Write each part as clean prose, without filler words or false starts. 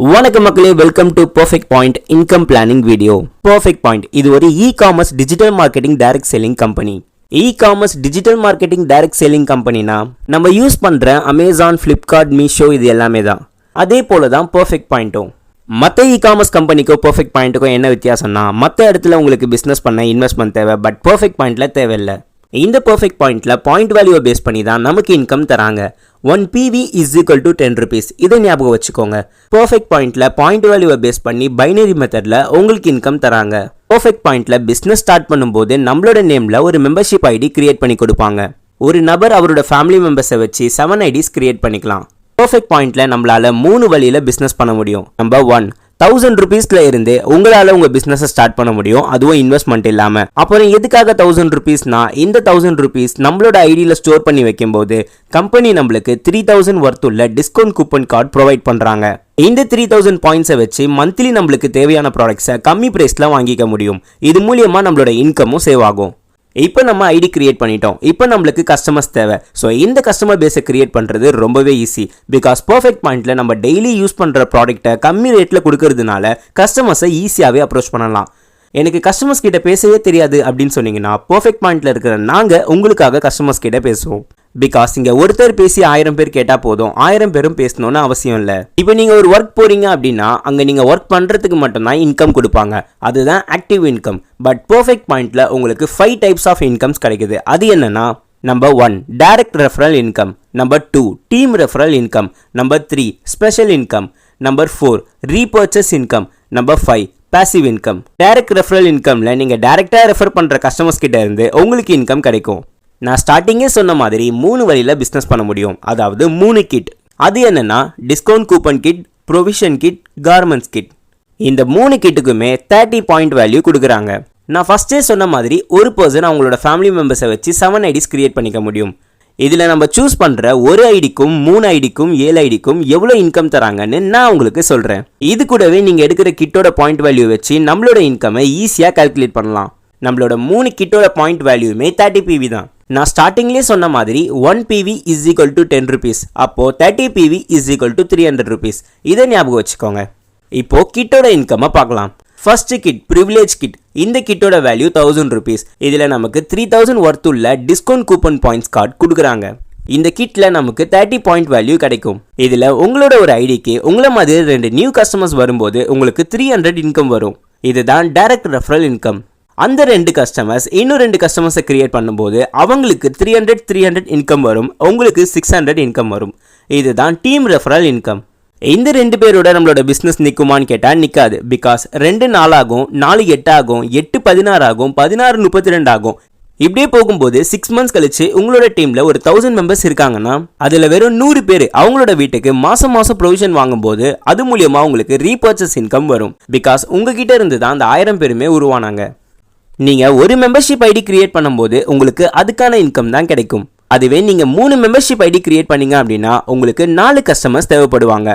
வணக்கம் மக்களே, welcome to perfect point income planning video. Perfect point இது ஒரு e-commerce digital marketing direct selling company. E-commerce digital marketing direct selling கம்பெனினா நம்ம use பண்ற அமேசான், ஃபிளிப்கார்ட், மீஷோ இது எல்லாமே தான். அதே போல தான் பர்ஃபெக்ட் பாயிண்ட்டும். மற்ற இ-காமர்ஸ் கம்பெனிக்கும் பர்ஃபெக்ட் பாயிண்ட்டுக்கும் என்ன வித்தியாசம்னா, மற்ற இடத்துல உங்களுக்கு பிஸ்னஸ் பண்ண இன்வெஸ்ட்மெண்ட் தேவை, பட் பர்ஃபெக்ட் பாயிண்ட்ல தேவையில்லை. இந்த பர்ஃபெக்ட் பாயிண்ட்ல பாயிண்ட் வேல்யூவை பேஸ் பண்ணி தான் நமக்கு இன்கம் தராங்க. 1 PV is equal to 10 rupees. இதை ஞாபகம் வச்சுக்கோங்க. பர்ஃபெக்ட் பாயிண்ட்ல பாயிண்ட் வேல்யூவை பேஸ் பண்ணி பைனரி மெத்தட்ல உங்களுக்கு இன்கம் தராங்க. பர்ஃபெக்ட் பாயிண்ட்ல பிசினஸ் ஸ்டார்ட் பண்ணும்போது நம்மளோட நேம்ல ஒரு மெம்பர்ஷிப் ஐடி கிரியேட் பண்ணி கொடுப்பாங்க. ஒரு நபர் அவரோட ஃபேமிலி மெம்பர்ஸை வச்சு 7 ஐடிஸ் கிரியேட் பண்ணிக்கலாம். பர்ஃபெக்ட் பாயிண்ட்ல நம்மளால 3 வழியில பிசினஸ் பண்ண முடியும். நம்பர் 1, 1000 rupeesல இருந்து உங்களால உங்க பிசினஸ் ஸ்டார்ட் பண்ண முடியும், அதுவும் இன்வெஸ்ட்மெண்ட் இல்லாம. அப்புறம் எதுக்காக 1000 rupeesனா, இந்த 1000 rupees நம்மளோட ஐடியில ஸ்டோர் பண்ணி வைக்கும் போது கம்பெனி நம்மளுக்கு 3000 worth உள்ள டிஸ்கவுண்ட் கூப்பன் கார்டு ப்ரொவைட் பண்றாங்க. இந்த 3000 பாயிண்ட்ஸை வச்சு மந்த்லி நம்மளுக்கு தேவையான ப்ராடக்ட்ஸை கம்மி பிரைஸ்ல வாங்கிக்க முடியும். இது மூலியமா நம்மளோட இன்கமும் சேவ் ஆகும். இப்போ நம்ம ஐடி கிரியேட் பண்ணிட்டோம். இப்போ நம்மளுக்கு கஸ்டமர்ஸ் தேவை. ஸோ இந்த கஸ்டமர் பேஸை கிரியேட் பண்ணுறது ரொம்பவே ஈஸி. பிகாஸ் பர்ஃபெக்ட் பாயிண்ட்ல நம்ம டெய்லி யூஸ் பண்ணுற ப்ராடக்ட்டை கம்மி ரேட்டில் கொடுக்கறதுனால கஸ்டமர்ஸை ஈஸியாகவே அப்ரோச் பண்ணலாம். எனக்கு கஸ்டமர்ஸ் கிட்ட பேசவே தெரியாது அப்படின்னு சொன்னீங்கன்னா, பர்ஃபெக்ட் பாயிண்ட்ல இருக்கிற நாங்கள் உங்களுக்காக கஸ்டமர்ஸ் கிட்ட பேசுவோம். பிகாஸ் இங்க ஒருத்தர் பேசி 1000 பேர் கேட்டா போதும், 1000 பேரும் பேசணும்னு அவசியம் இல்லை. இப்போ நீங்க ஒரு ஒர்க் போறீங்க அப்படின்னா அங்க நீங்க ஒர்க் பண்றதுக்கு மட்டும்தான் இன்கம் கொடுப்பாங்க, அதுதான் ஆக்டிவ் இன்கம். பட் பர்ஃபெக்ட் பாயிண்ட்ல உங்களுக்கு 5 டைப்ஸ் ஆஃப் இன்கம்ஸ் கிடைக்குது. அது என்னன்னா, number 1 direct referral income, number 2 team referral income, number 3 special income, number 4 repurchase income, number 5 passive income. Direct referral இன்கம்ல நீங்க டைரக்டா ரெஃபர் பண்ற கஸ்டமர்ஸ் கிட்ட இருந்து உங்களுக்கு இன்கம் கிடைக்கும். நான் ஸ்டார்டிங்கே சொன்ன மாதிரி 3 வழியில பிசினஸ் பண்ண முடியும், அதாவது 3 கிட். அது என்னன்னா, discount coupon kit, provision kit, garments kit. இந்த 3 கிட்டுக்குமே 30 பாயிண்ட் வேல்யூ கொடுக்குறாங்க. நான் ஃபர்ஸ்டே சொன்ன மாதிரி ஒரு பர்சன் அவங்களோட ஃபேமிலி மெம்பர்ஸை வச்சு 7 ஐடிஸ் கிரியேட் பண்ணிக்க முடியும். இதில் நம்ம சூஸ் பண்ணுற ஒரு ஐடிக்கும் 3 ஐடிக்கும் 7 ஐடிக்கும் எவ்வளோ இன்கம் தராங்கன்னு நான் உங்களுக்கு சொல்கிறேன். இது கூடவே நீங்கள் எடுக்கிற கிட்டோட பாயிண்ட் வேல்யூ வச்சு நம்மளோட இன்கமை ஈஸியாக கால்குலேட் பண்ணலாம். நம்மளோட 3 கிட்டோட பாயிண்ட் வேல்யூமே 30 PV தான். நான் ஸ்டார்டிங்லேயே சொன்ன மாதிரி 1 PV is equal to 10 rupees. அப்போ 30 PV is equal to 300 rupees. இதை ஞாபகம் வச்சுக்கோங்க. இப்போ கிட்டோட இன்கம்மை பார்க்கலாம். First kit privilege kit. இந்த கிட்டோட வேல்யூ 1000 rupees. இதில் நமக்கு 3000 worth உள்ள டிஸ்கவுண்ட் கூப்பன் பாயிண்ட்ஸ் கார்டு கொடுக்குறாங்க. இந்த கிட்ல நமக்கு 30 பாயிண்ட் வேல்யூ கிடைக்கும். இதில் உங்களோட ஒரு ஐடிக்கு உங்களை மாதிரி 2 நியூ கஸ்டமர்ஸ் வரும்போது உங்களுக்கு 300 இன்கம் வரும். இதுதான் டைரக்ட் ரெஃபரல் இன்கம். அந்த 2 கஸ்டமர்ஸ் இன்னும் 2 கஸ்டமர்ஸை கிரியேட் பண்ணும்போது அவங்களுக்கு 300 இன்கம் வரும், உங்களுக்கு 600 இன்கம் வரும். இதுதான் டீம் ரெஃபரல் இன்கம். இந்த 2 பேரோட நம்மளோட பிசினஸ் நிற்குமான்னு கேட்டால் நிற்காது. பிகாஸ் 2 4 ஆகும், 4 8 ஆகும், 8 16 ஆகும், 16 32 ஆகும். இப்படியே போகும்போது 6 months கழிச்சு உங்களோட டீம்ல ஒரு 1000 மெம்பர்ஸ் இருக்காங்கன்னா அதுல வெறும் 100 பேர் அவங்களோட வீட்டுக்கு மாசம் ப்ரொவிஷன் வாங்கும்போது அது மூலியமா உங்களுக்கு ரீபர்ச்சேஸ் இன்கம் வரும். பிகாஸ் உங்ககிட்ட இருந்து தான் அந்த 1000 பேருமே உருவானாங்க. நீங்க ஒரு மெம்பர்ஷிப் ஐடி கிரியேட் பண்ணும்போது உங்களுக்கு அதுக்கான இன்கம் தான் கிடைக்கும். அதுவே நீங்க 3 மெம்பர்ஷிப் ஐடி கிரியேட் பண்ணீங்க அப்படின்னா உங்களுக்கு 4 கஸ்டமர்ஸ் தேவைப்படுவாங்க.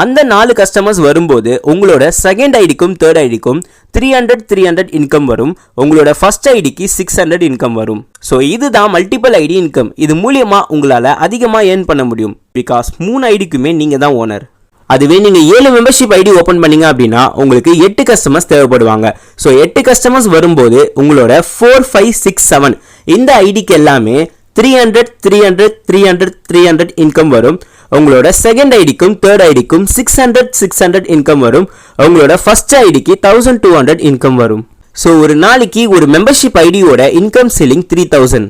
அந்த 4 கஸ்டமர்ஸ் வரும்போது உங்களோட செகண்ட் ஐடிக்கும் தேர்ட் ஐடிக்கும் 300 இன்கம் வரும். உங்களோட ஃபர்ஸ்ட் ஐடிக்கு 600 இன்கம் வரும். ஸோ இதுதான் மல்டிபிள் ஐடி இன்கம். இது மூலியமா உங்களால அதிகமாக ஏர்ன் பண்ண முடியும். பிகாஸ் 3 ஐடிக்குமே நீங்க தான் ஓனர். அதுவே நீங்க 7 மெம்பர்ஷிப் ஐடி ஓபன் பண்ணீங்க அப்படின்னா உங்களுக்கு 8 கஸ்டமர்ஸ் தேவைப்படுவாங்க. ஸோ 8 கஸ்டமர்ஸ் வரும்போது உங்களோட 4 5 6 7 இந்த ஐடிக்கு எல்லாமே 300 இன்கம் வரும். உங்களோட செகண்ட் ஐடிக்கும் தேர்ட் ஐடிக்கும் 600 இன்கம் வரும். உங்களோட ஃபர்ஸ்ட் ஐடிக்கு 1200 இன்கம் வரும். ஸோ ஒரு நாளைக்கு ஒரு மெம்பர்ஷிப் ஐடியோட இன்கம் சீலிங் 3000.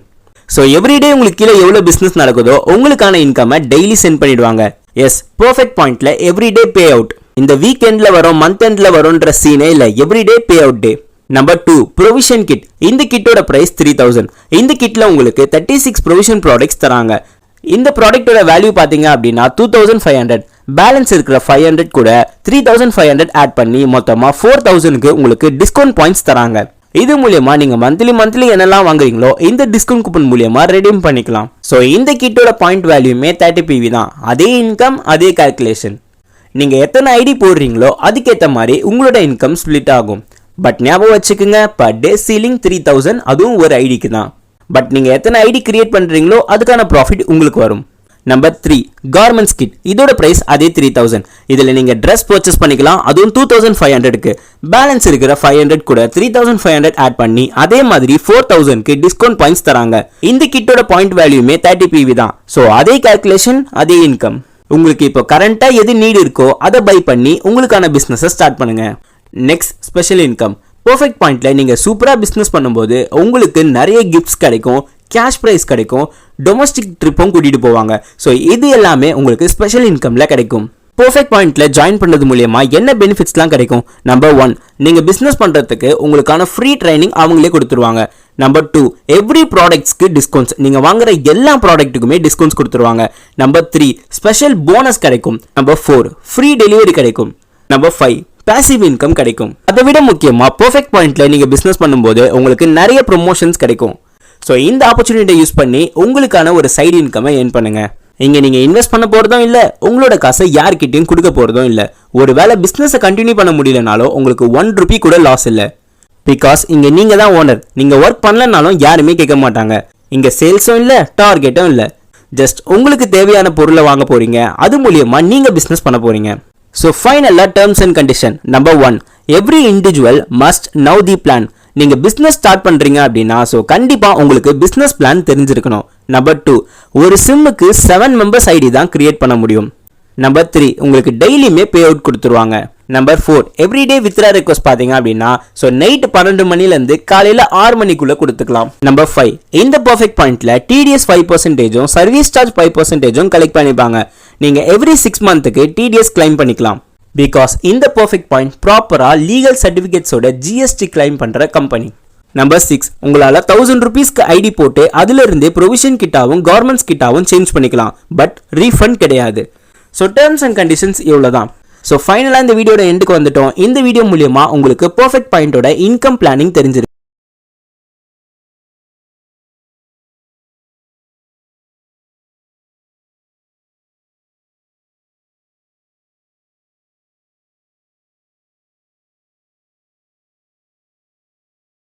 ஸோ எவ்ரிடே உங்களுக்கு கீழே எவ்வளோ பிஸ்னஸ் நடக்குதோ உங்களுக்கான இன்கமை டெய்லி சென்ட் பண்ணிடுவாங்க. எஸ், பர்ஃபெக்ட் பாயிண்ட்ல எவ்ரிடே பே அவுட். இந்த வீக்கெண்ட்ல வரும், மந்த் எண்ட்ல வரும்ன்ற சீனே இல்லை, everyday pay out day. Number 2 provision kit. இந்த கிட்டோட பிரைஸ் 3000. இந்த கிட்ல உங்களுக்கு 36 ப்ரொவிஷன் ப்ராடக்ட்ஸ் தராங்க. இந்த ப்ராடக்டோட வேல்யூ பார்த்தீங்க அப்படின்னா 2500. பேலன்ஸ் இருக்கிற 500 கூட 3500 ஆட் பண்ணி மொத்தமாக 4000க்கு உங்களுக்கு டிஸ்கவுண்ட் பாயிண்ட்ஸ் தராங்க. இது மூலியமா நீங்க மந்த்லி என்னெல்லாம் வாங்குறீங்களோ இந்த டிஸ்கவுண்ட் கூப்பன் மூலியமா ரெடீம் பண்ணிக்கலாம். ஸோ இந்த கிட்டோட பாயிண்ட் வேல்யூமே 30 PV தான். அதே இன்கம், அதே கால்குலேஷன். நீங்க எத்தனை ஐடி போடுறீங்களோ அதுக்கேற்ற மாதிரி உங்களோட இன்கம் ஸ்பிளிட் ஆகும். பட் ஞாபகம் வச்சுக்கோங்க, பர் டே சீலிங் 3000, அதுவும் ஒரு ஐடிக்கு தான். பட் நீங்க எத்தனை ஐடி கிரியேட் பண்றீங்களோ அதுக்கான ப்ராஃபிட் உங்களுக்கு வரும். Number 3 garments kit. இதோட பிரைஸ் அதே 3000. இதுல நீங்க ட்ரெஸ் பர்ச்சேஸ் பண்ணிக்கலாம், அதுவும் 2500க்கு. பேலன்ஸ் இருக்கிற 500 கூட 3500 ஆட் பண்ணி அதே மாதிரி 4000க்கு டிஸ்கவுண்ட் பாயிண்ட்ஸ் தராங்க. இந்த கிட்டோட பாயிண்ட் வேல்யூமே 30 PV தான். ஸோ அதே கால்குலேஷன், அதே இன்கம். உங்களுக்கு இப்போ கரண்டா எது நீட் இருக்கோ அதை பை பண்ணி உங்களுக்கான பிசினஸை ஸ்டார்ட் பண்ணுங்க. Next, special income. பர்ஃபெக்ட் பாயிண்ட்ல நீங்க சூப்பரா பிசினஸ் பண்ணும்போது உங்களுக்கு நிறைய கிஃப்ட்ஸ் கிடைக்கும், கேஷ் பிரைஸ் கிடைக்கும், டொமஸ்டிக் ட்ரிப்பும் கூட்டிட்டு போவாங்க. ஸோ இது எல்லாமே உங்களுக்கு ஸ்பெஷல் இன்கம்ல கிடைக்கும். பர்ஃபெக்ட் பாயிண்ட்ல ஜாயின் பண்ணது மூலியமா என்ன பெனிஃபிட்ஸ்லாம் கிடைக்கும்? நம்பர் 1, நீங்க பிசினஸ் பண்றதுக்கு உங்களுக்கான ஃப்ரீ ட்ரைனிங் அவங்களே கொடுத்துருவாங்க. நம்பர் 2, எவ்ரி ப்ராடக்ட்ஸ்க்கு டிஸ்கவுண்ட்ஸ். நீங்க வாங்குற எல்லா ப்ராடக்ட்டுக்குமே டிஸ்கவுண்ட்ஸ் கொடுத்துருவாங்க. நம்பர் 3, ஸ்பெஷல் போனஸ் கிடைக்கும். நம்பர் 4, ஃப்ரீ டெலிவரி கிடைக்கும். நம்பர் 5, பாசிவ் இன்கம் கிடைக்கும். அதை விட முக்கியமா பர்ஃபெக்ட் பாயிண்ட்ல நீங்க பிசினஸ் பண்ணும்போது உங்களுக்கு நிறைய ப்ரொமோஷன்ஸ் கிடைக்கும். ஸோ இந்த ஆப்பர்ச்சுனிட்டியை யூஸ் பண்ணி உங்களுக்கான ஒரு சைடு இன்கமை ஏர்ன் பண்ணுங்க. இங்க நீங்க இன்வெஸ்ட் பண்ண போறதும் இல்ல, உங்களோட காசை யார்கிட்டயும் கொடுக்க போறதும் இல்ல. ஒருவேளை பிசினஸை கண்டினியூ பண்ண முடியலனாலும் உங்களுக்கு 1 ரூபி கூட லாஸ் இல்ல. பிகாஸ் இங்க நீங்க தான் ஓனர். நீங்க ஒர்க் பண்ணலனாலும் யாருமே கேட்க மாட்டாங்க. இங்க சேல்ஸும் இல்ல, டார்கெட்டும் இல்ல. ஜஸ்ட் உங்களுக்கு தேவையான பொருளை வாங்க போறீங்க, அது மூலியமா நீங்க பிசினஸ் பண்ண போறீங்க. ஸோ ஃபைனலா terms and condition. Number 1, every individual must now the plan. நீங்க பிசினஸ் ஸ்டார்ட் பண்றீங்க அப்படின்னா ஸோ கண்டிப்பா உங்களுக்கு பிசினஸ் பிளான் தெரிஞ்சிருக்கணும். நம்பர் 2, ஒரு சிம்முக்கு 7 மெம்பர்ஸ் ஐடி தான் கிரியேட் பண்ண முடியும். நம்பர் 3, உங்களுக்கு டெய்லியுமே பே அவுட் கொடுத்துருவாங்க. நம்பர் 4, எவ்ரிடே வித்ரா ரெக்வஸ்ட் பாத்தீங்க அப்படின்னா ஸோ நைட் 12 மணிலேருந்து காலையில 6 மணிக்குள்ள கொடுத்துக்கலாம். நம்பர் 5, இந்த பர்ஃபெக்ட் பாயிண்ட்ல TDS 5%, சர்வீஸ் சார்ஜ் 5% கலெக்ட் பண்ணிப்பாங்க. நீங்க எவ்ரி 6 மந்த்துக்கு TDS கிளைம் பண்ணிக்கலாம். பிகாஸ் இந்த பர்ஃபெக்ட் பாயிண்ட் ப்ராப்பரா லீகல் சர்டிபிகேட்ஸோட GST கிளைம் பண்ற கம்பெனி. நம்பர் 6, உங்களால 1000 ரூபீஸ்க்கு ஐடி போட்டு அதுல இருந்தே ப்ரொவிஷன் கிட்டாவும் கவர்மெண்ட்ஸ் கிட்டாவும் சேஞ்ச் பண்ணிக்கலாம். பட் ரீஃபண்ட் கிடையாது. ஸோ டேர்ம்ஸ் அண்ட் கண்டிஷன்ஸ் இவ்வளவுதான். ஸோ ஃபைனலா இந்த வீடியோட எண்டுக்கு வந்துட்டோம். இந்த வீடியோ மூலியமா உங்களுக்கு பர்ஃபெக்ட் பாயிண்டோட இன்கம் பிளானிங் தெரிஞ்சிருக்கு.